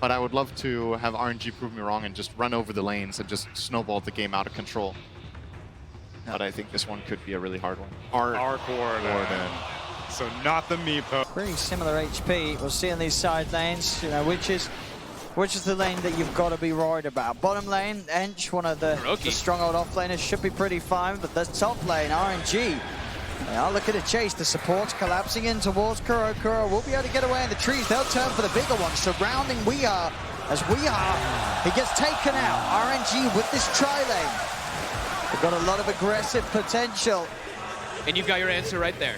but I would love to have RNG prove me wrong and just run over the lanes and just snowball the game out of control. But I think this one could be a really hard one. Arc Warden. So not the Meepo. Pretty similar HP. We'll see in these side lanes, you know, which is the lane that you've got to be worried about. Bottom lane, Ench, one of the strong old offlaners, should be pretty fine, but the top lane, RNG, they are looking to chase. The supports collapsing in towards Kuro. Kuro will be able to get away in the trees. They'll turn for the bigger one, surrounding Weeha. As Weeha, he gets taken out. RNG with this tri-lane. They've got a lot of aggressive potential. And you've got your answer right there.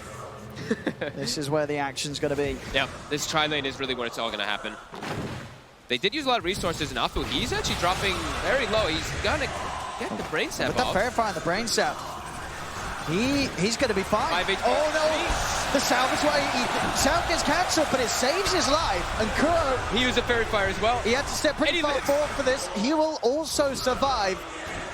This is where the action's going to be. Yeah, this tri-lane is really where it's all going to happen. They did use a lot of resources in Afu. He's actually dropping very low. He's going to get the brain sap off. With that verifying the brain sap, he's going to be fine. Oh no! The salvage salve gets cancelled, but it saves his life. And Kuro, he used a fairy fire as well. He had to step pretty far forward for this. He will also survive.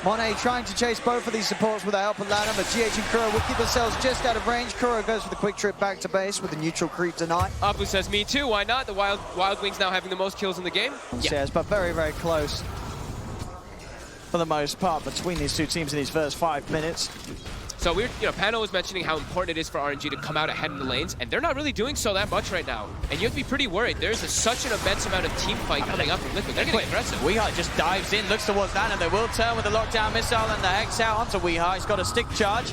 Monet trying to chase both of these supports with the help of Lana, but GH and Kuro will keep themselves just out of range. Kuro goes for the quick trip back to base with the neutral creep deny. Apu says, me too, why not? The Wild Wings now having the most kills in the game. Yes, but very, very close for the most part between these two teams in these first 5 minutes. So Pano was mentioning how important it is for RNG to come out ahead in the lanes, and they're not really doing so that much right now. And you have to be pretty worried. There's such an immense amount of team fight coming up from Liquid. They're getting aggressive. Weeha just dives in, looks towards that, and they will turn with the lockdown missile and the Hex out onto Weeha. He's got a stick charge.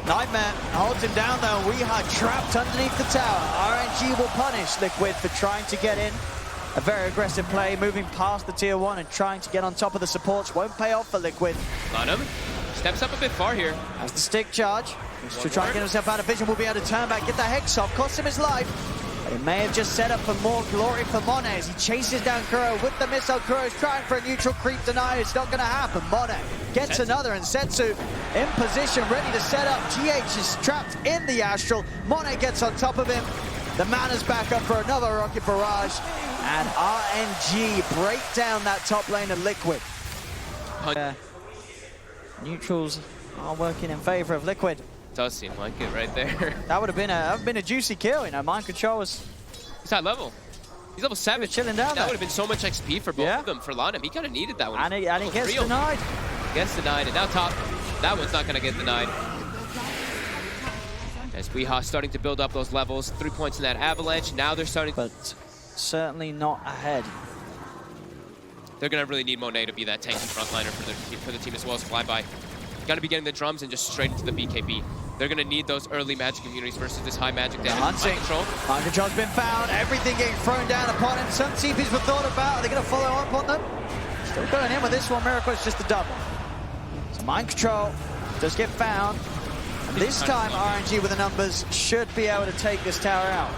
Nightmare holds him down though. Weeha trapped underneath the tower. RNG will punish Liquid for trying to get in. A very aggressive play, moving past the tier 1 and trying to get on top of the supports. Won't pay off for Liquid. Lanham steps up a bit far here. Has the stick charge. To try and get himself out of vision, will be able to turn back, get the Hex off, cost him his life. But it may have just set up for more glory for Monet as he chases down Kuro with the missile. Kuro's trying for a neutral creep deny. It's not going to happen. Monet gets another, and Setsu in position, ready to set up. GH is trapped in the Astral. Monet gets on top of him. The Mana's back up for another rocket barrage. And RNG break down that top lane of Liquid. Neutrals are working in favor of Liquid. Does seem like it right there. That would have been a juicy kill, you know. Mind control was. He's high level. He's level 7. Chilling down. That would have been so much XP for both of them. For Lanham, he kind of needed that one. And he gets denied. Gets denied, and now top. That one's not going to get denied. As Weeha starting to build up those levels, 3 points in that avalanche. Now they're starting, but certainly not ahead. They're going to really need Monet to be that tanky frontliner for the team as well as Flyby. Got to be getting the drums and just straight into the BKB. They're going to need those early magic immunities versus this high magic damage. Mind control's been found. Everything getting thrown down upon him. Some TPs were thought about. Are they going to follow up on them? Still going in with this one. Miracle is just a double. So mind control does get found. And this time RNG with the numbers should be able to take this tower out.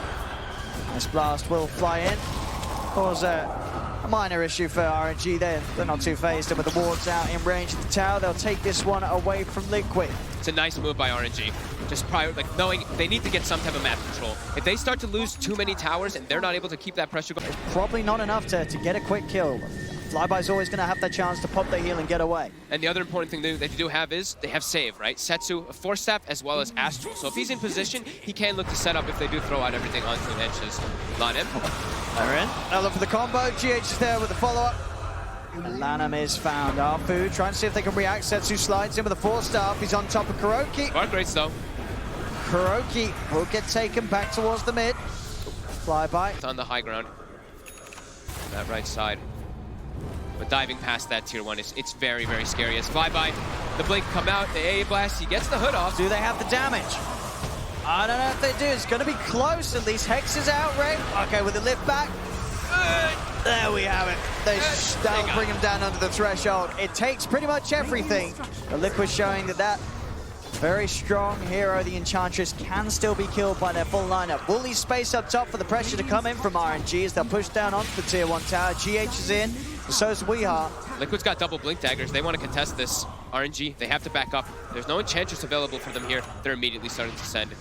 This blast will fly in. Cause a minor issue for RNG there. They're not too phased, and with the wards out in range of the tower, they'll take this one away from Liquid. It's a nice move by RNG. Just knowing they need to get some type of map control. If they start to lose too many towers and they're not able to keep that pressure going, it's probably not enough to get a quick kill. Flyby's always going to have that chance to pop the heal and get away. And the other important thing that they do have is they have save, right? Setsu, a Force Staff, as well as Astral. So if he's in position, he can look to set up if they do throw out everything onto an Ench's Lanham. They're in. They'll look for the combo. GH is there with the follow-up. Lanham is found. Afu trying to see if they can react. Setsu slides in with a Force Staff. He's on top of Kuroki. Quite great though. Kuroki will get taken back towards the mid. Flyby. It's on the high ground. That right side. But diving past that tier 1, it's very, very scary. As Flyby, the blink come out, the AA blast, he gets the hood off. Do they have the damage? I don't know if they do. It's going to be close. At least Hex is out, right? Okay, with the lift back. There we have it. That'll bring him down under the threshold. It takes pretty much everything. The Liquid showing that very strong hero, the Enchantress, can still be killed by their full lineup. Will leave space up top for the pressure to come in from RNG as they'll push down onto the tier 1 tower. GH is in, and so is Weeha. Liquid's got double blink daggers. They want to contest this. RNG, they have to back up. There's no Enchantress available for them here. They're immediately starting to send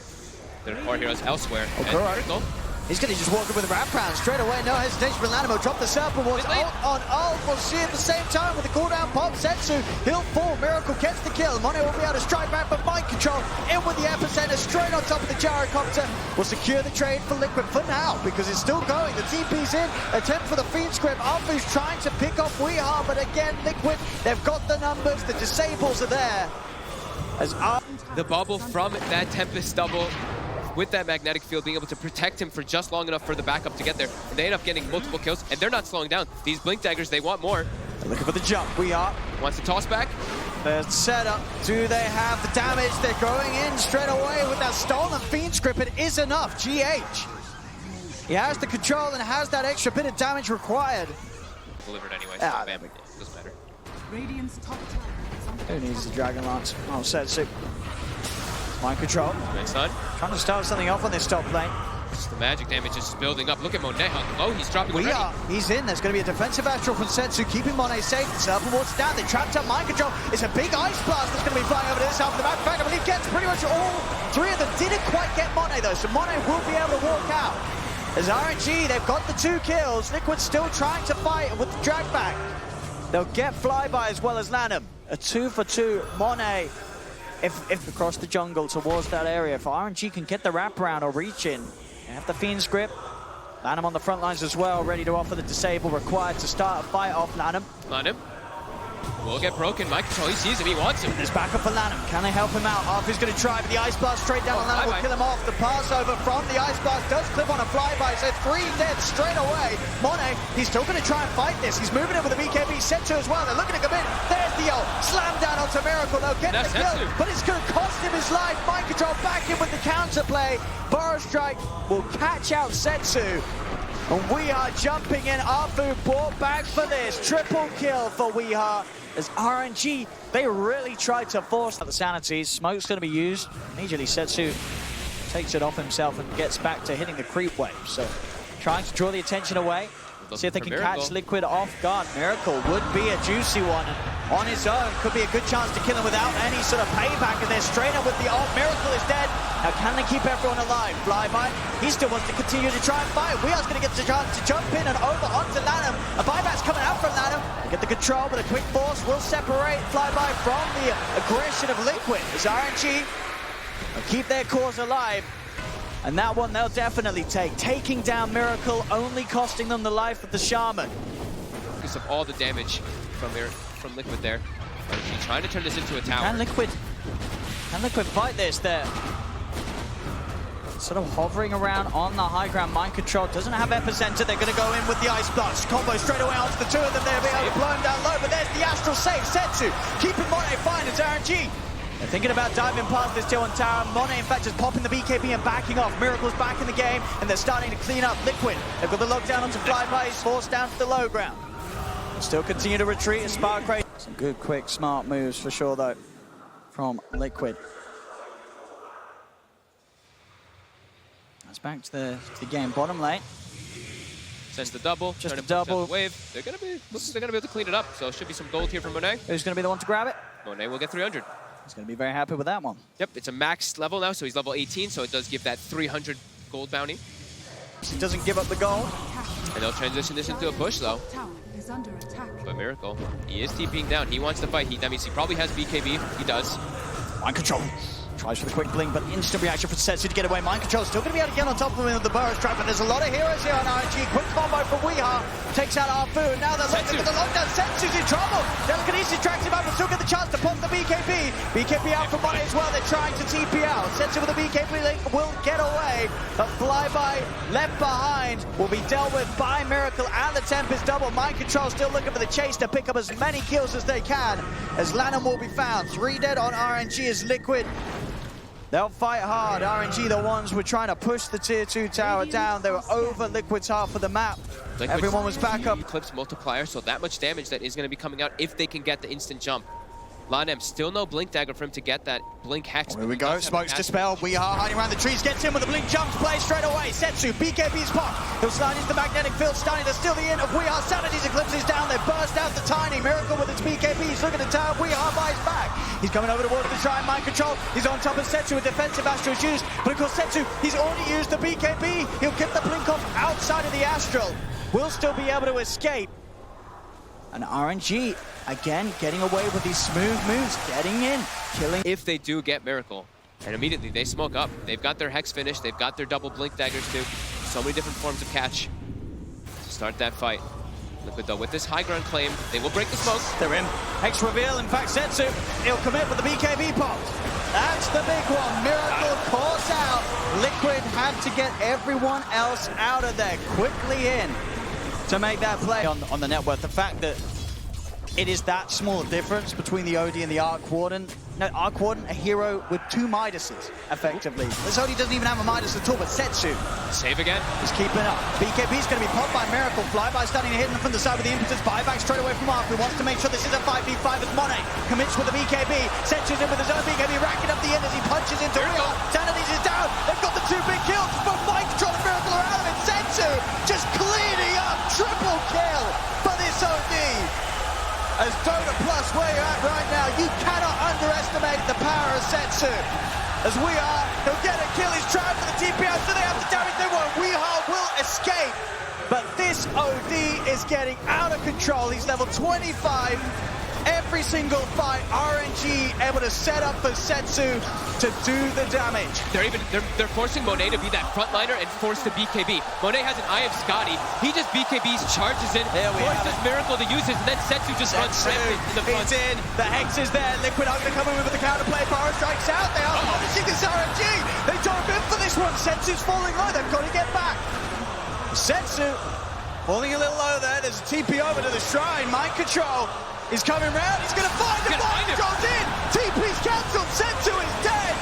their core heroes elsewhere. Critical. He's going to just walk in with a wraparound straight away. No hesitation for Lanham. He'll drop the Serpent Wards. Ult on ult. We'll see at the same time with the cooldown pop. Setsu, he'll fall. Miracle gets the kill. Monet will be able to strike back, but Mind Control in with the epicenter straight on top of the gyrocopter. Will secure the trade for Liquid for now because it's still going. The TP's in. Attempt for the Fiend Script. Arfu's trying to pick off Weehaw, but again, Liquid, they've got the numbers. The disables are there. As the bubble from that Tempest double with that magnetic field being able to protect him for just long enough for the backup to get there. And they end up getting multiple kills, and they're not slowing down. These Blink Daggers, they want more. They're looking for the jump. Weehaw wants to toss back. The setup. Do they have the damage? They're going in straight away with that stolen Fiend Script. It is enough. GH. He has the control and has that extra bit of damage required. Delivered anyway, so bam, it doesn't matter. Radiant's top tower. Who needs the Dragon Lance? Oh, Setsu. Mind Control. Next time. Trying to start something off on this top lane. Just the magic damage is just building up. Look at Monet how low he's dropping already. He's in. There's going to be a defensive astral from Setsu, keeping Monet safe. The Serpent Wards down. They trapped up Mind Control. It's a big ice blast that's going to be flying over to this half of the map. In fact, I believe gets pretty much all three of them. Didn't quite get Monet though, so Monet will be able to walk out. As RNG, they've got the 2 kills. Liquid still trying to fight with the drag back. They'll get Flyby as well as Lanham. A 2 for 2. Monet, if across the jungle towards that area, if RNG can get the wraparound or reach in, they have the Fiend's Grip. Lanham on the front lines as well, ready to offer the disable required to start a fight off Lanham. Lanham will get broken. Mind Control, he sees him, he wants him. There's backup for Lanham. Can they help him out? Arfu's going to try, but the Ice Blast straight down on Lanham will kill him off. The pass over from the Ice Blast does clip on a flyby, so 3 dead straight away. Monet, he's still going to try and fight this. He's moving in with the BKB. Setsu as well. They're looking to come in. There's the ult. Slam down onto Miracle. They'll get the kill, but it's going to cost him his life. Mind Control back in with the counterplay. Burrow Strike will catch out Setsu. And Weehaw jumping in. Arfu brought back for this. Triple kill for Weehaw. As RNG, they really tried to force out the sanities. Smoke's going to be used. Immediately Setsu takes it off himself and gets back to hitting the creep wave. So trying to draw the attention away. See if they can catch Liquid off guard. Miracle would be a juicy one. On his own, could be a good chance to kill him without any sort of payback. And they're straight up with the ult. Miracle is dead. Now can they keep everyone alive? Flyby, he still wants to continue to try and fight. Weeha's going to get the chance to jump in and over onto Lanham. A buyback's coming out from Lanham. They get the control, but a quick force will separate Flyby from the aggression of Liquid. As RNG will keep their cause alive. And that one they'll definitely take. Taking down Miracle, only costing them the life of the Shaman. Because of all the damage from Liquid there. RNG trying to turn this into a tower. Can Liquid fight this there? Sort of hovering around on the high ground. Mind Control doesn't have epicenter. They're going to go in with the Ice Blast. Combo straight away onto the 2 of them. They'll be able to blow him down low, but there's the Astral save. Setsu keeping Monet fine. It's RNG. They're thinking about diving past this Tier 1 tower. Monet, in fact, just popping the BKB and backing off. Miracle's back in the game, and they're starting to clean up Liquid. They've got the lockdown onto Flyby. He's forced down to the low ground. Still continue to retreat as Spark Ray. Some good, quick, smart moves for sure, though, from Liquid. That's back to the game. Bottom lane. Sends the double. Just a double. Wave. They're gonna be able to clean it up. So should be some gold here from Monet. Who's going to be the one to grab it? Monet will get 300. He's going to be very happy with that one. Yep, it's a max level now, so he's level 18, so it does give that 300 gold bounty. He doesn't give up the gold. And they'll transition this into a push, though. Tower is under attack. But Miracle, he is TPing down. He wants to fight. That means he probably has BKB. He does. Mind Control. Tries for the quick blink, but instant reaction for Setsu to get away. Mind Control still going to be able to get on top of him with the Burrow Strike, but there's a lot of heroes here on RNG. Quick combo from Weehaw. Takes out Arfu, and now they're looking for the lockdown. Setsu's in trouble. Telekinesis tracks him out, but still get the chance to pop the BKB. BKB out from Monet as well. They're trying to TP out. Setsu with the BKB link will get away, but Flyby left behind will be dealt with by Miracle and the Tempest double. Mind Control still looking for the chase to pick up as many kills as they can, as Lanham will be found. 3 dead on RNG as Liquid. They'll fight hard. RNG, the ones were trying to push the Tier 2 tower down. They were over Liquid's half of the map. Everyone was back up. Eclipse multiplier, so that much damage that is going to be coming out if they can get the instant jump. Lanem, still no Blink Dagger for him to get that Blink Hex. Here we go, Smoke's dispelled. We are hiding around the trees, gets in with a Blink jumps play straight away. Setsu, BKB's pop. He'll slide into the magnetic field, starting to steal the in of We Are. Sanity's Eclipse is down, they burst out the Tiny. Miracle with its BKB, he's looking to tower. We Are buys back. He's coming over towards the Shrine, mind control. He's on top of Setsu with defensive Astral's used. But of course Setsu, he's already used the BKB. He'll get the Blink off outside of the Astral. Will still be able to escape. And RNG, again, getting away with these smooth moves, getting in, killing. If they do get Miracle, and immediately they smoke up. They've got their Hex finished, they've got their double Blink Daggers too. So many different forms of catch to start that fight. Liquid though, with this high ground claim, they will break the smoke. They're in. Hex reveal, in fact, Setsu, he'll commit with the BKB pop. That's the big one. Miracle calls out. Liquid have to get everyone else out of there quickly in to make that play on the net worth. The fact that it is that small difference between the OD and the Arc Warden. No, Arc Warden, a hero with 2 Midases, effectively. This OD doesn't even have a Midas at all, but Setsu Save again. is keeping up. BKB's going to be popped by Miracle. Flyby starting to hit him from the side with the impetus. Buyback straight away from Arc, who wants to make sure this is a 5v5 as Monet commits with the BKB. Setsu's in with his own BKB, racking up the end as he punches into Real. Sanity's is down. They've got the 2 big kills. Both Mind Control and Miracle are out of it. Setsu just cleaning up. Triple kill for this OD. As Dota Plus, where you're at right now, you cannot underestimate the power of Setsu. As We Are, he'll get a kill, he's trying for the TP out, so they have the damage they want. We Are will escape, but this OD is getting out of control. He's level 25. Every single fight, RNG able to set up for Setsu to do the damage. They're forcing Monet to be that frontliner and force the BKB. Monet has an Eye of Scotty. He just BKBs, charges in, forces Miracle to use it, and then Setsu just runs rampant in the front. It's in. The Hex is there. Liquid are going to come in with the counterplay. Power strikes out. They are punishing this RNG. They dove in for this one. Setsu's falling low. They've got to get back. Setsu falling a little low there. There's a TP over to the Shrine. Mind control. He's coming round, he's gonna find him, goes in! TP's cancelled, Setsu is dead!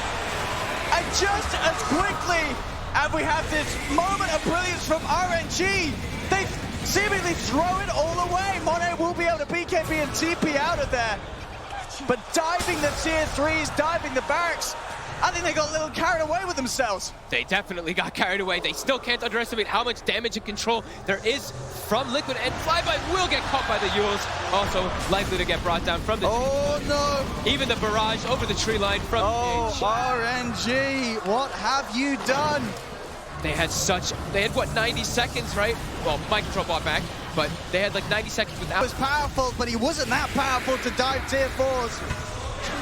And just as quickly as we have this moment of brilliance from RNG, they seemingly throw it all away. Monet will be able to BKB and TP out of there. But diving the tier 3s, diving the barracks, I think they got a little carried away with themselves. They definitely got carried away. They still can't underestimate how much damage and control there is from Liquid, and Flyby will get caught by the Yules. Also likely to get brought down from the no! Even the barrage over the tree line from RNG, what have you done? They had what, 90 seconds, right? Well, Mind Control bought back, but they had like 90 seconds without. He was powerful, but he wasn't that powerful to dive tier 4s.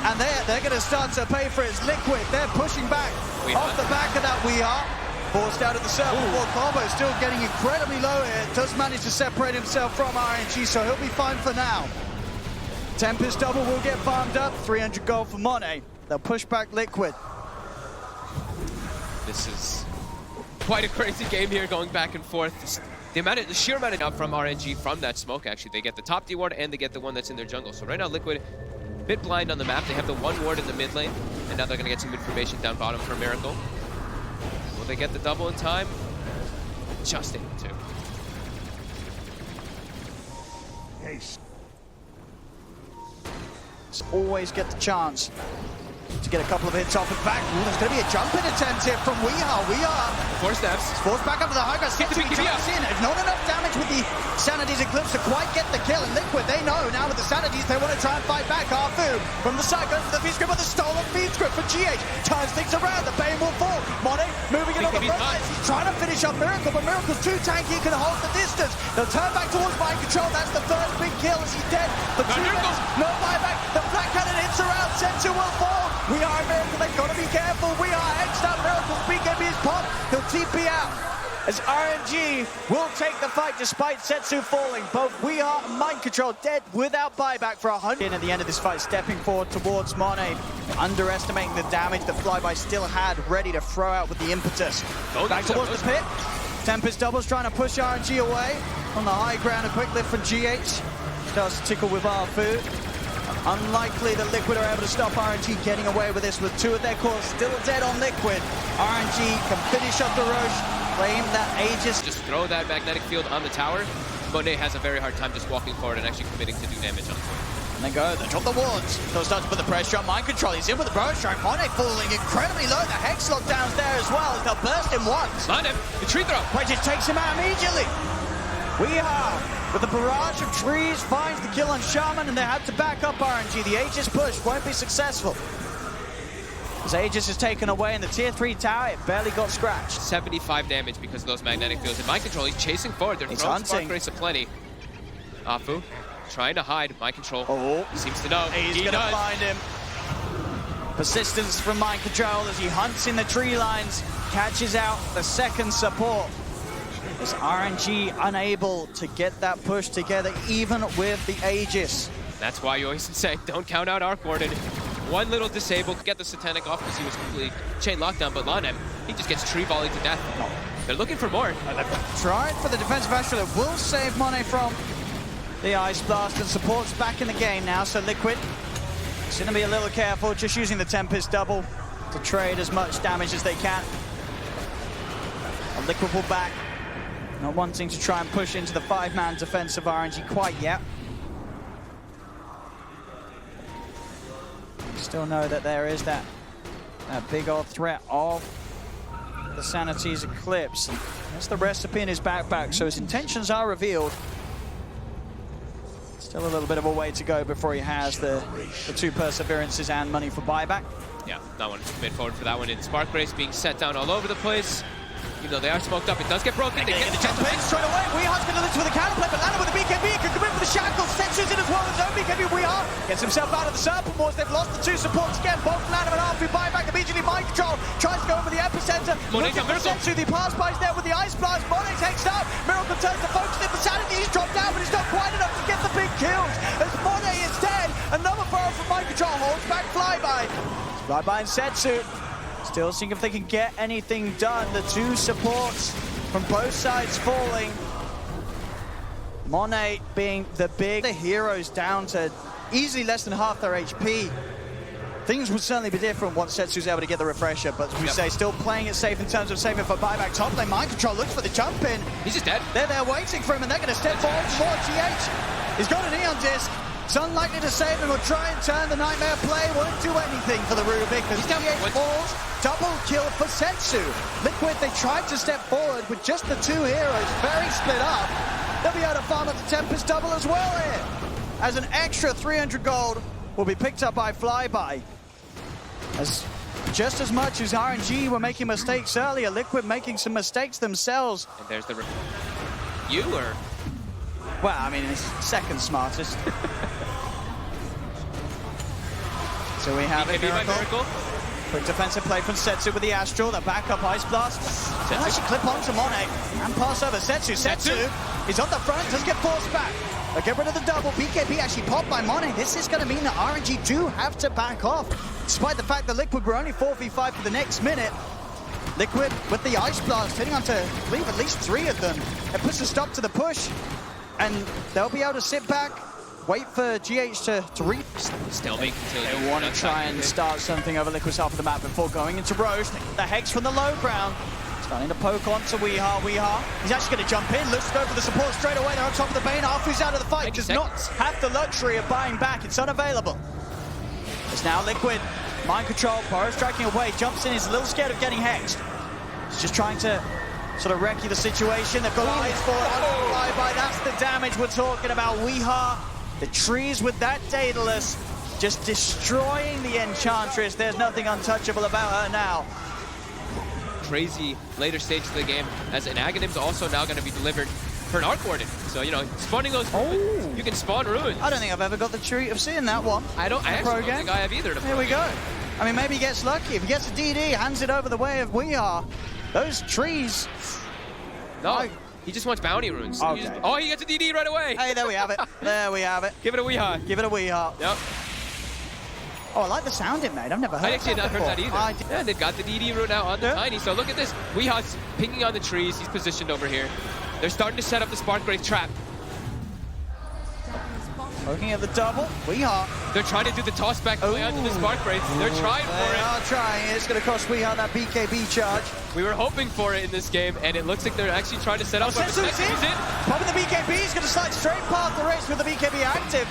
And they're going to start to pay for his Liquid. They're pushing back off the back of that We Are. Forced out of the circle for combo, still getting incredibly low here. Does manage to separate himself from RNG, so he'll be fine for now. Tempest double will get farmed up. 300 gold for Monet. They'll push back Liquid. This is quite a crazy game here, going back and forth. The sheer amount of from RNG from that smoke, actually. They get the top D ward and they get the one that's in their jungle. So right now, Liquid, a bit blind on the map. They have the 1 ward in the mid lane, and now they're going to get some information down bottom for Miracle. Will they get the double in time? Just able to. Always get the chance to get a couple of hits off and back. Ooh, there's going to be a jumping attempt here from We Are. 4 steps. Forced back up to the high ground. Skip to be jumps in. If not enough damage with the Sanity's Eclipse to quite get the kill. And Liquid, they know now with the Sanities, they want to try and fight back. Arfu from the side goes for the feed script, but the stolen feed script for GH. Turns things around. The Bane will fall. Monet moving it on the front lines. He's trying to finish up Miracle, but Miracle's too tanky. He can hold the distance. They'll turn back towards Mind Control. That's the first big kill as he's dead. The 2 minutes, no buyback. The Black Cannon hits around. Setsu will fall. We Are Miracle. They've got to be careful. We Are edged up. Miracle's BKB is popped. He'll TP out. As RNG will take the fight despite Setsu falling. Both We Are and Mind Control dead without buyback for 100. At the end of this fight, stepping forward towards Monet, underestimating the damage that Flyby still had, ready to throw out with the impetus. Back towards the pit. Tempest doubles trying to push RNG away. On the high ground, a quick lift from GH. Starts to tickle with Arfu. Unlikely that Liquid are able to stop RNG getting away with this, with 2 of their cores still dead on Liquid. RNG can finish up the Roche, claim that Aegis. Just throw that magnetic field on the tower. Monet has a very hard time just walking forward and actually committing to do damage on the point. And they go, they drop the wards. They'll start to put the pressure on mind control. He's in with the burrow strike. Monet falling incredibly low. The Hex lockdown's there as well. They'll burst him once. On him, the tree throw. Wedges takes him out immediately. We are, with the barrage of trees, finds the kill on Shaman, and they have to back up RNG. The Aegis push won't be successful. As Aegis is taken away in the tier 3 tower, it barely got scratched. 75 damage because of those magnetic fields. In mind control, he's chasing forward. They're throwing spark race aplenty. Afu trying to hide. Mind control. Oh, he seems to know. He's going to find him. Persistence from mind control as he hunts in the tree lines, catches out the second support. Is RNG unable to get that push together even with the Aegis? That's why you always say, don't count out Arc Warden. One little disable to get the Satanic off because he was completely chain lockdown, but Lanem, he just gets tree volleyed to death. They're looking for more. Tried for the defensive astral that will save Monet from the Ice Blast, and support's back in the game now, so Liquid is going to be a little careful, just using the Tempest double to trade as much damage as they can. And Liquid will back, not wanting to try and push into the 5-man defense of RNG quite yet. Still know that there is that big old threat of the Sanity's Eclipse. And that's the recipe in his backpack, so his intentions are revealed. Still a little bit of a way to go before he has the 2 Perseverances and money for buyback. Yeah, not wanting to commit forward for that one. And Spark Race being set down all over the place. Even though they are smoked up, it does get broken. They get the jump in straight away. Weehar's going to lift with a counterplay, but Lana with the BKB can commit with the shackles. Setsu's in as well. His own BKB. Weehar gets himself out of the Serpent Wars. They've lost the 2 supports again. Both Lana and Arfu buy back immediately. Mind control tries to go over the epicenter. Monet's a miracle. Setsu, the pass by's there with the Ice Blast. Monet takes up. Miracle turns to focus in for Sanity. He's dropped down, but it's not quite enough to get the big kills. As Monet is dead, another burrow from Mind control holds back Flyby. Flyby and Setsu still seeing if they can get anything done. The 2 supports from both sides falling. Monet being the heroes down to easily less than half their HP. Things would certainly be different once Setsu's able to get the refresher, but as we say, still playing it safe in terms of saving for buyback. Top lane, Mind control looks for the jump in. He's just dead. They're there waiting for him, and they're going to step forward for more. TH, he's got an Eon disc. It's unlikely to save him. Will try and turn the Nightmare play. Won't do anything for the Rubik as TH falls. Double kill for Setsu. Liquid, they tried to step forward with just the 2 heroes, very split up. They'll be able to farm up the Tempest double as well here. As an extra 300 gold will be picked up by Flyby. As just as much as RNG were making mistakes earlier, Liquid making some mistakes themselves. And there's the... You or... Well, I mean, it's second smartest. So we have a miracle. Quick defensive play from Setsu with the Astral. The backup Ice Blast. Setsu actually clip onto Monet and pass over Setsu. Setsu, he's on the front, doesn't get forced back. They'll get rid of the double. BKB actually popped by Monet. This is going to mean that RNG do have to back off, despite the fact that Liquid were only 4v5 for the next minute. Liquid with the Ice Blast, hitting onto, I believe, at least 3 of them. It puts a stop to the push, and they'll be able to sit back, wait for GH to reap. Still make until they want to try and start something over Liquid's half of the map before going into Roche. The Hex from the low ground. Starting to poke onto Weehar. Weehar, he's actually going to jump in. Looks to go for the support straight away. They're on top of the Bane. Arfu's out of the fight. Does not have the luxury of buying back. It's unavailable. It's now Liquid. Mind control. Burrow striking away. Jumps in. He's a little scared of getting hexed. He's just trying to sort of wreck you the situation. They've got eyes for it. Flyby. That's the damage we're talking about. Weehar, the trees with that Daedalus, just destroying the Enchantress. There's nothing untouchable about her now. Crazy later stages of the game, as an Aghanim's also now going to be delivered for an Arc Warden. So, you know, spawning those ruins, you can spawn ruins. I don't think I've ever got the treat of seeing that one. I actually don't think I have either. Here we go. I mean, maybe he gets lucky. If he gets a DD, hands it over the way of Weehar. Those trees. No, he just wants bounty runes. Okay. He gets a DD right away. Hey, there we have it. There we have it. Give it a Weehar. Give it a Weehar. Yep. Oh, I like the sound it made. I've never heard I actually that not heard that either. Yeah, they've got the DD route now on the Tiny. So look at this. Weehar's pinging on the trees. He's positioned over here. They're starting to set up the Spark Wraith trap. Looking at the double. Weehar. They're trying to do the toss back play onto the Spark Wraith. They're trying for it. They are trying. It's going to cost Weehar that BKB charge. We were hoping for it in this game, and it looks like they're actually trying to set up. Setsu's in. Popping the BKB. He's going to slide straight past the race with the BKB active.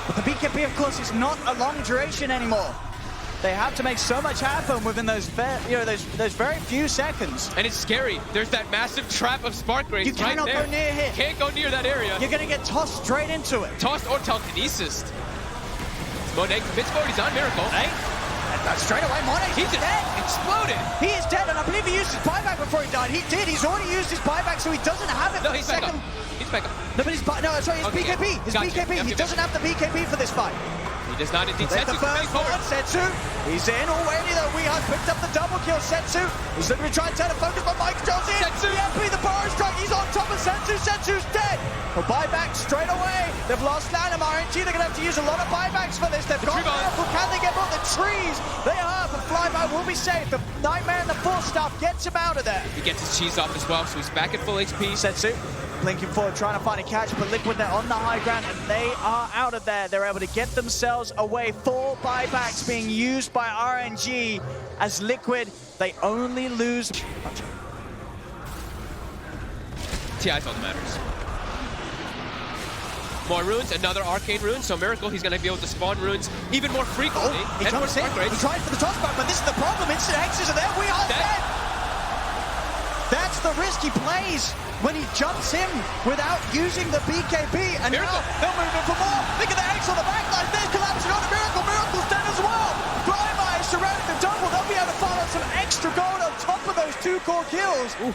But the BKB, of course, is not a long duration anymore. They have to make so much happen within those very few seconds. And it's scary. There's that massive trap of Spark Rays You cannot right there. go near here. Can't go near that area. You're going to get tossed straight into it. Tossed or telekinesis. Monet commits forward. He's on Miracle. Hey, and straight away, Monet's He's dead. Exploded. He is dead, and I believe he used his buyback before he died. He did. He's already used his buyback, so he doesn't have it No, for he's the back second. up. He's back up. No, but sorry, his Okay, BKB. yeah. His Gotcha. BKB. Yep, He yep, doesn't have the BKB for this fight. He does not indeed. There's the Setsu first coming forward. one, Setsu. He's in already, though. Weeha's picked up the double kill. Setsu. He's looking to try and turn a focus, but Mike Jones in. Setsu. The MP, the bar strike. He's on top of Setsu. Setsu's dead. He'll buy back straight away. They've lost Lanham. RNG, they're going to have to use a lot of buybacks for this. They've got tree bomb. Miracle. Can they get both the trees? They are, but Flyby will be safe. The Nightmare and the Force stuff gets him out of there. He gets his cheese off as well, so he's back at full HP. Setsu blinking forward, trying to find a catch, but Liquid, they're on the high ground, and they are out of there. They're able to get themselves away. 4 buybacks being used by RNG as Liquid, they only lose. TI's all that matters. More runes, another arcane rune, so Miracle, he's going to be able to spawn runes even more frequently. He and more jumps in. Spark Rays. He tried for the toss back, but this is the problem. Instant X's are there. We are dead. That's the risk he plays when he jumps in without using the BKB. And Miracle. now they'll move in for more. Look at the X on the back line. There's collapsing on Miracle. Miracle's dead as well. Flyby is surrounding the double. They'll be able to follow some extra gold on top of those 2 core kills. Ooh.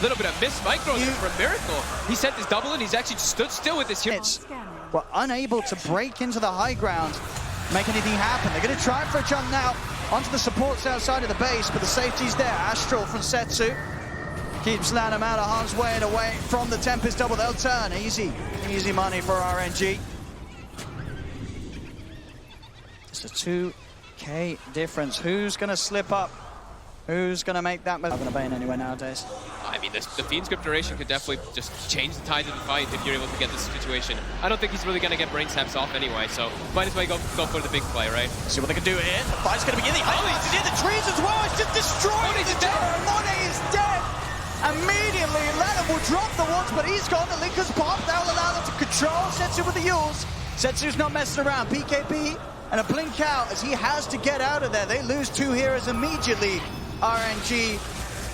Little bit of missed micro there from Miracle. He sent his double and he's actually stood still with his hero. Were unable to break into the high ground, make anything happen. They're going to try for a jump now onto the supports outside of the base, but the safety's there. Astral from Setsu keeps Lanham out of harm's way and away from the Tempest double. They'll turn. Easy money for RNG. It's a 2K difference. Who's going to slip up? Who's going to make that move? Not going to bane anywhere nowadays. I mean, the Fiend Script duration could definitely just change the tide of the fight if you're able to get this situation. I don't think he's really going to get brain saps off anyway, so might as well go for the big play, right? See what they can do here. The fight's going to begin. He's in the trees as well. It's just destroyed. Mone's the dead. tower. Monet is dead. Immediately, Lanham will drop the ones, but he's gone. The Linker's popped. That will allow them to control Setsu with the Yules. Setsu's not messing around. BKB and a blink out as he has to get out of there. They lose 2 heroes immediately. RNG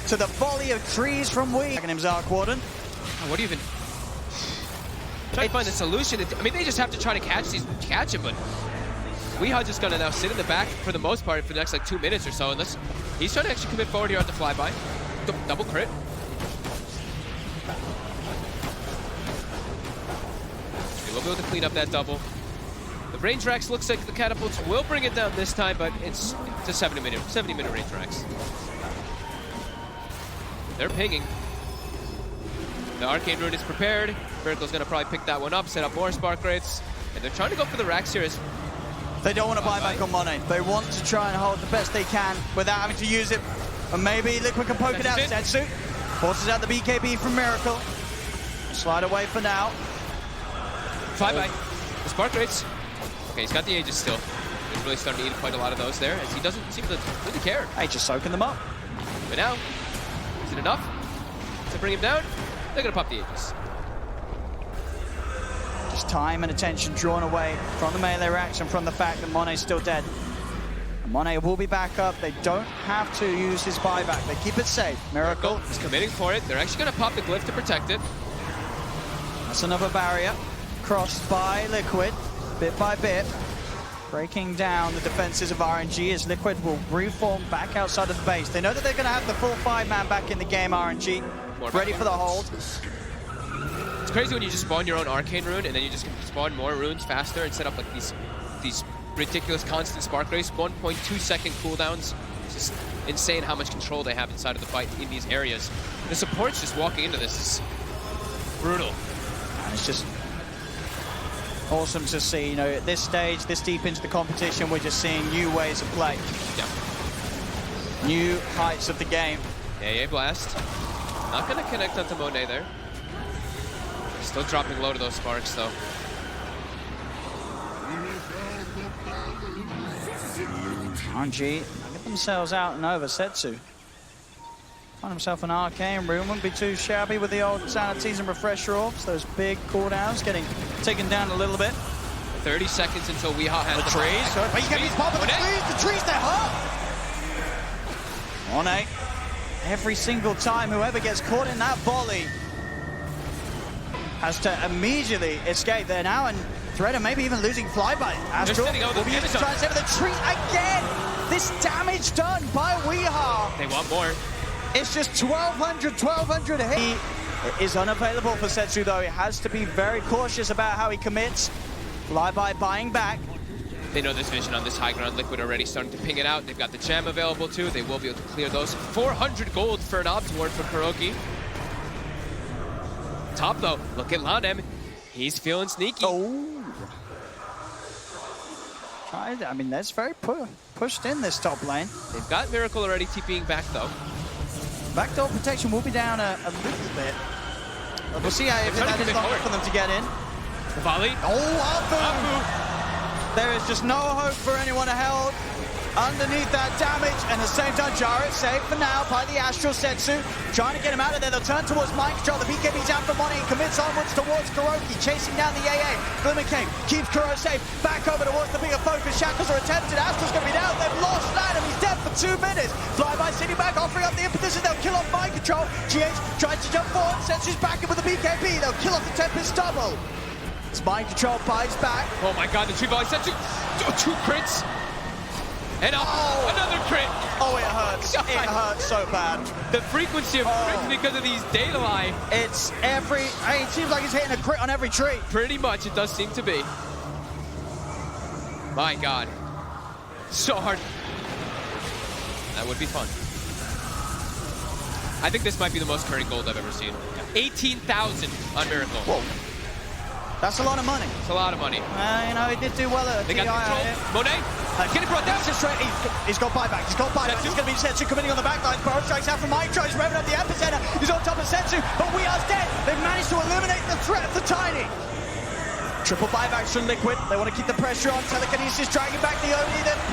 to the volley of trees from Wee. Him Zark Warden. What do you even... Try to find a solution. I mean, they just have to try to catch him, but Weeha just gonna now sit in the back for the most part for the next like 2 minutes or so, unless he's trying to actually commit forward here on the flyby. Double crit. They will be able to clean up that double. The range racks looks like the catapults will bring it down this time, but it's a 70-minute range racks. They're pinging. The Arcane Rune is prepared. Miracle's gonna probably pick that one up, set up more Spark Wraiths, and they're trying to go for the racks here. They don't want to buy back on Monet. They want to try and hold the best they can without having to use it. And maybe Liquid can poke it out. Setsu forces out the BKB from Miracle. Slide away for now. Flyby. The Spark Wraiths. Okay, he's got the Aegis still. He's really starting to eat quite a lot of those there, as he doesn't seem to really care. Hey, just soaking them up. But now, is it enough to bring him down? They're gonna pop the Aegis. Just time and attention drawn away from the melee reaction, from the fact that Monet's still dead. And Monet will be back up. They don't have to use his buyback. They keep it safe. Miracle. He's committing for it. They're actually gonna pop the glyph to protect it. That's another barrier. Crossed by Liquid, bit by bit. Breaking down the defenses of RNG as Liquid will reform back outside of the base. They know that they're going to have the full 5-man back in the game, RNG. Ready for the hold. It's crazy when you just spawn your own Arcane Rune and then you just spawn more runes faster and set up like these ridiculous constant Spark Rays, 1.2 second cooldowns. It's just insane how much control they have inside of the fight in these areas. The supports just walking into this is brutal. And it's just awesome to see, you know, at this stage, this deep into the competition, we're just seeing new ways of play. Yeah. New heights of the game. AA Blast. Not going to connect onto Monet there. Still dropping low to those sparks, though. RNG get themselves out and over. Setsu find himself an Arcane Rune. Wouldn't be too shabby with the old Sanities and Refresher orbs. Those big cooldowns getting taken down a little bit. 30 seconds until Weehaw has The trees, but you get these pop of the trees, they're hot! Monet, every single time whoever gets caught in that volley has to immediately escape. They're now in threat of maybe even losing flyby. Astral will be used to try and save the tree again! This damage done by Weehaw. They want more. It's just 1,200 hit. He is unavailable for Setsu though. He has to be very cautious about how he commits. Flyby buying back. They know there's vision on this high ground. Liquid already starting to ping it out. They've got the jam available too. They will be able to clear those. 400 gold for an Opt Ward for Kuroki. Top though, look at Lanem. He's feeling sneaky. Oh. I mean, that's very pushed in this top lane. They've got Miracle already TPing back though. Backdoor protection will be down a little bit. We'll see how if that is long for them to get in. The volley. Oh, Apu! There is just no hope for anyone held underneath that damage, and at the same time, Jarrett saved for now by the Astral Setsu. Trying to get him out of there. They'll turn towards mind control. The BKB's down for Money and commits onwards towards Kuroki, chasing down the AA. Glimmer Cave keeps Kuro safe. Back over towards the bigger focus. Shackles are attempted. Astral's going to be down. They've lost Lanem. He's dead for 2 minutes. Flyby sitting back, offering up the impetus. They'll kill off mind control. GH tries to jump forward. Setsu's back in with the BKB. They'll kill off the Tempest double. It's mind control buys back. Oh my god, the tree volley Setsu. 2 crits. And another crit! Oh, it hurts. God. It hurts so bad. The frequency of crits because of these data line. It's it seems like he's hitting a crit on every tree. Pretty much, it does seem to be. My god. So hard. That would be fun. I think this might be the most current gold I've ever seen. 18,000 on Miracle. Whoa. That's a lot of money. It's a lot of money. You know, he did do well at They got TI. control. Monet, get it brought down. He's got buyback. He's got buyback. It's going to be Setsu committing on the back line. Burrow strikes out from Mike. Tries revving up the epicenter. He's on top of Setsu, but Weehar's dead. They've managed to eliminate the threat of the Tiny. Triple buybacks from Liquid. They want to keep the pressure on. Telekinesis dragging back the Oni. They've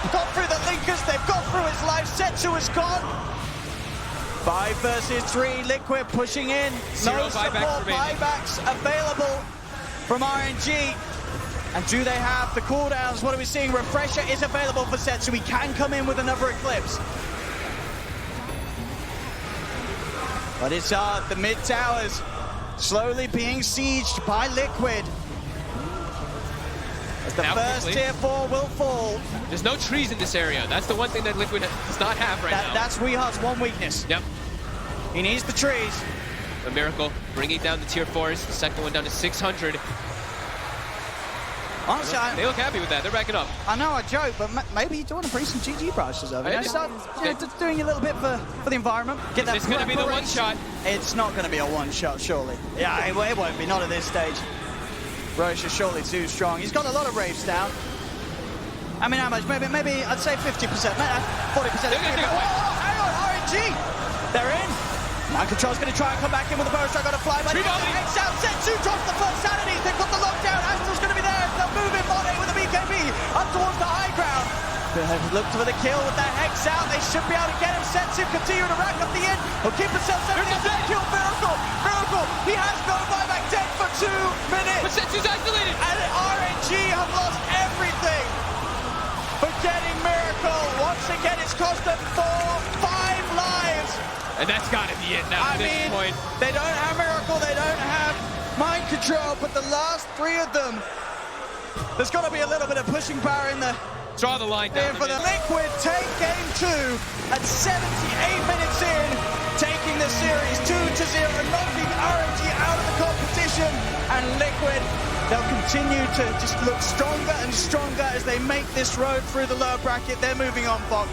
got through the Linkers. They've got through his life. Setsu is gone. 5 versus 3. Liquid pushing in. No support buybacks available from RNG. And do they have the cooldowns? What are we seeing? Refresher is available for Setsu. He can come in with another Eclipse. But it's the mid towers slowly being sieged by Liquid. As the first tier 4 will fall. There's no trees in this area. That's the one thing that Liquid does not have right now. That's Weehar's one weakness. Yep. He needs the trees. A Miracle bringing down the tier 4s. The second one down to 600. Honestly, they look happy with that. They're backing up. I know I joke, but maybe you do want to bring some GG brushes over. Start just doing a little bit for the environment. Get that. It's going to be the one shot. It's not going to be a one shot, surely. Yeah, it won't be. Not at this stage. Roche is surely too strong. He's got a lot of raves down. I mean, how much? Maybe I'd say 50%, 40%. Hang on, RNG. They're in. Mind Control's going to try and come back in with a bow strike on a fly, but X out. Setsu drops the first sanity. They've got the lockdown. Astral's going to be there. They'll move in Monet with the BKB up towards the high ground. They've looked for the kill with that Hex out. They should be able to get him. Setsu continuing to rack up the end. He'll keep himself safe. Kill Miracle. Miracle. He has no buyback. Dead for 2 minutes. But Setsu's isolated. And RNG have lost everything. For getting Miracle. Once again, it's cost them 5 lives. And that's got to be it now at this point. They don't have Miracle, they don't have Mind Control, but the last 3 of them, there's got to be a little bit of pushing power in the... Draw the line down. For the Liquid, take game 2 at 78 minutes in, taking the series 2-0, knocking RNG out of the competition, and Liquid, they'll continue to just look stronger and stronger as they make this road through the lower bracket. They're moving on, Fox.